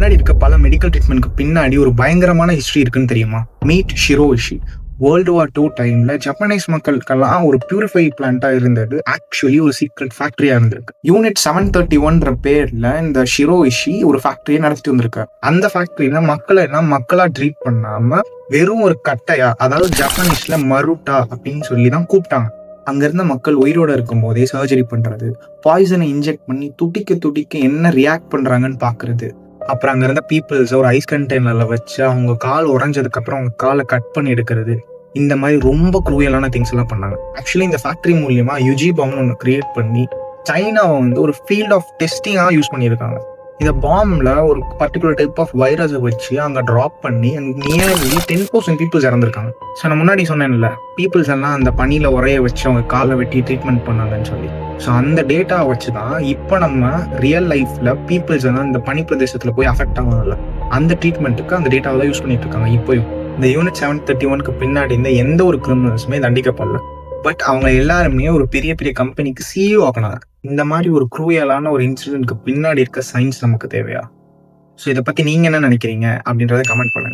முன்னாடி இருக்க பல மெடிக்கல் ட்ரீட்மெண்ட்க்கு பின்னாடி ஒரு பயங்கரமான ஹிஸ்டரி இருக்குன்னு தெரியுமா? மீட் ஷிரோயிஷி. வேர்ல்டு வார் 2 டைம்ல ஜப்பனீஸ் மக்களுக்கெல்லாம் ஒரு பியூரிஃபை பிளான்ட்டா இருந்தது. ஆக்சுவலி ஒரு சீக்ரெட் ஃபேக்டரியா இருந்திருக்கு. யூனிட் 731 பேர்ல இந்த ஷிரோயிஷி ஒரு ஃபேக்டரியை நடத்திட்டு வந்திருக்காரு. அந்த ஃபேக்டரியில மக்களை எல்லாம் மக்களா ட்ரீட் பண்ணாம வெறும் ஒரு கட்டையா, அதாவது ஜப்பனீஸ்ல மருட்டா அப்படின்னு சொல்லி தான் கூப்பிட்டாங்க. அங்க இருந்த மக்கள் உயிரோட இருக்கும் போதே சர்ஜரி பண்றது, பாய்சனை இன்ஜெக்ட் பண்ணி துடிக்க துடிக்க என்ன ரியாக்ட் பண்றாங்கன்னு பாக்குறது, அப்புறம் அங்க இருந்த பீப்புள்ஸ் ஒரு ஐஸ் கண்டெய்னர்ல வச்சு அவங்க கால் உறைஞ்சதுக்கு அப்புறம் அவங்க காலை கட் பண்ணி எடுக்கிறது, இந்த மாதிரி ரொம்ப குரூயலான திங்ஸ் எல்லாம் பண்ணாங்க. ஆக்சுவலி இந்த ஃபேக்டரி மூலியமா யுஜி பாம்னு ஒன்று கிரியேட் பண்ணி சைனாவை ஒரு ஃபீல்ட் ஆஃப் டெஸ்டிங்காக யூஸ் பண்ணியிருக்காங்க. இந்த பாம்ல ஒரு பர்டிகுலர் டைப் ஆஃப் வைரஸை வச்சு அங்கே ட்ராப் பண்ணி நியர்லி 10,000 பீப்புள்ஸ் இறந்துருக்காங்க. ஸோ நான் முன்னாடி சொன்னேன்ல, பீப்புள்ஸ் எல்லாம் அந்த பனியில் உரைய வச்சு அவங்க காலை வெட்டி ட்ரீட்மெண்ட் பண்ணாங்கன்னு சொல்லி. ஸோ அந்த டேட்டாவை வச்சு தான் இப்போ நம்ம ரியல் லைஃப்ல பீப்புள்ஸ் எல்லாம் இந்த பனி பிரதேசத்தில் போய் அஃபெக்ட் ஆகல, அந்த ட்ரீட்மெண்ட்டுக்கு அந்த டேட்டாவை தான் யூஸ் பண்ணிட்டு இருக்காங்க. இப்போயும் இந்த யூனிட் 731க்கு பின்னாடி இந்த எந்த ஒரு கிரிமினல்ஸுமே தண்டிக்கப்படல. பட் அவங்க எல்லாருமே ஒரு பெரிய பெரிய கம்பெனிக்கு சிஇஓ ஆக்கினாங்க. இந்த மாதிரி ஒரு குரூயலான ஒரு இன்சிடென்ட்க்கு பின்னாடி இருக்க சயின்ஸ் நமக்கு தேவையா? ஸோ இதை பத்தி நீங்க என்ன நினைக்கிறீங்க அப்படின்றத கமெண்ட் பண்ணுங்க.